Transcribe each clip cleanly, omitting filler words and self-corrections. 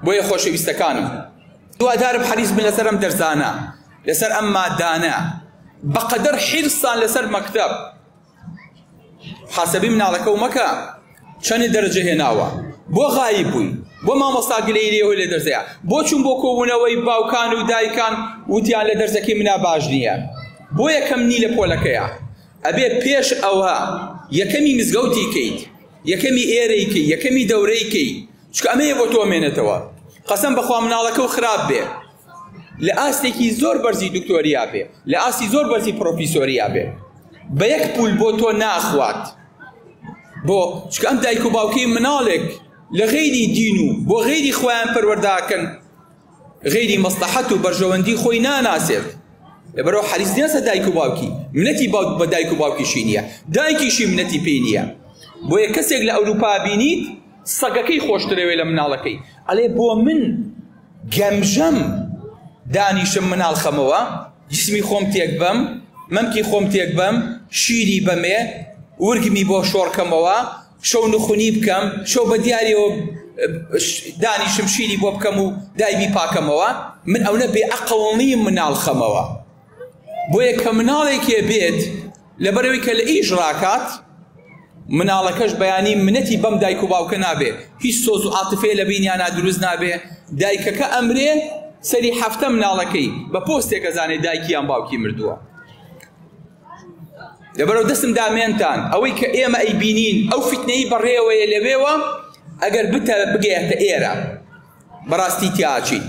بۆیە خۆشەویستەکانم دوادارم حەریص بن لەسەر ئەم دەرزانە لەسەر ئەم مادانە بەقەدەر حیرسان لەسەر مەکتەب حاسەبی مناڵەکە و مەکە چەند دەرەجە هێناوە بۆ غایب بووی بۆ مامۆستا گلەیریەوەی لە دەرزەیە بۆ چوون بۆ کۆبوونەوەی باوکان و دایکان وتیان لە دەرزەکەی منا باش نییە بۆ یەکەم نی لە پۆلەکەیە ئەبێ پێش ئەوە یەکەمی مزگەوتی کەیت یەکەمی ئێرەی کەی یەکەمی دەورەی کەی چکە ئەمەیە بۆ تۆ مێنێتەوە قەسەم بەخوا مناڵەکە و خراپ بێ لە ئاستێکی زۆر بەرزی دکتۆریا بێ لە ئاستی زۆر بەرزی پرۆفیسۆریا بێ بە یەک پول بۆ تۆ ناخوات بۆ چکە ئەم دایک و باوکەی مناڵێک لە غەیری دین و بۆ غەیری خۆیان پەروەرداکەن غەیری مەسلەحەت و بەرژەوەندی خۆی ناناسێت لەبەرەوە حەریص نییە دایک و باوکی منەتی بە دایک و باوکیشی نییە دایکیشی منەتی پێی نییە بۆیە کەسێک لە ئەوروپا بینیت سەگەکەی خۆشترەوێ لە مناڵەکەی ئەڵێ بۆ من گەمژەم دانیشم مناڵ خەمەوە جسمی خۆم تێک بەم مەمکی خۆم تێک بەم شیری بەمێ ورگمی بۆ شۆڕکەمەوە شەو نخونی بکەم شەو بە دیاریەوە دانیشم شیری بۆ بکەم و دایبی پاکەمەوە من ئەوە بێ عەقڵ نیم مناڵ خەمەوە بۆیە کە مناڵێکێ بێت لەبەرەوەی کە لە ئیش ڕاکات مناڵەکەش بەیانی منەتی بەم دایک و باوکە نابێ هیچ سۆز و عاتفێ لە بینیانە دروست نابێ دایکەکە ئەمرێ سەری هەفتە مناڵەکەی بە پۆستێک ئەزانێ دایکیان باوکی مردووە لەبەرەوە دەستم دامێنتان ئەوەی کە ئێمە ئەیبینین ئەو فیتنەی بەڕێوەیە لەوێوە ئەگەر بگەیەتە ئێرە بەڕاستی تیاچین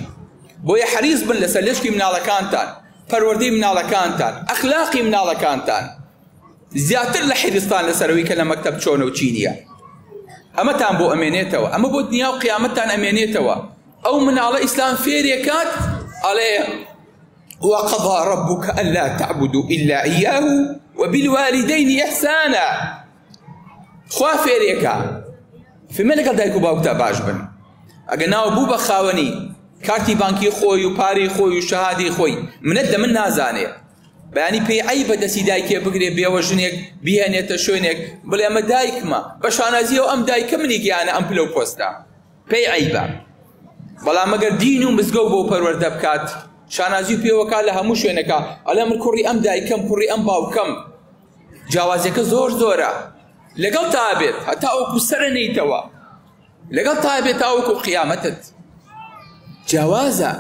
بۆیە حەریص بن لەسەر لەشکی مناڵەکانتان پەروەردەی مناڵەکانتان ئەخلاقی مناڵەکانتان زیاتر لە حیرستان لەسەرەوەی کە لە مەکتەب چۆنە و چی نییە ئەمەتان بۆ ئەمێنێتەوە ئەمە بۆ دنیا و قیامەتتان ئەمێنێتەوە ئەو مناڵە ئیسلام فێرێکات ئەڵێ وقضى ربك ألا تعبدوا إلا إياه وبالوالدين إحسانا خوا فێرێکە فێمە لەگەڵ دایک و باوکتا باش بن ئەگەر ناوە بوو بە خاوەنی کارتی بانکی خۆی و پارەی خۆی و شەهادەی خۆی منەت لە من نازانێ بەیانی پێی عەیبە دەستی دایکێ بگرێ بێوە ژنێک بیهێنێتە شوێنێک بڵێ ئەمە دایکمە بە شانازیەوە ئەم دایکە منی گیانە ئەم پلە و پۆستە پێی عەیبە بەڵام ئەگەر دین و مزگەوت بۆ پەروەردە بکات شانازی و پێوەکات لە هەموو شوێنەکە ئەڵێ من کوڕی ئەم دایکەم کوڕی ئەم باوکەم جیاوازیەکە زۆر زۆرە لەگەڵ تابێت هەتا ئەوکو سەرە نەیتەوە لەگەڵ تابێت تاوەکو قیامەتت جیاوازە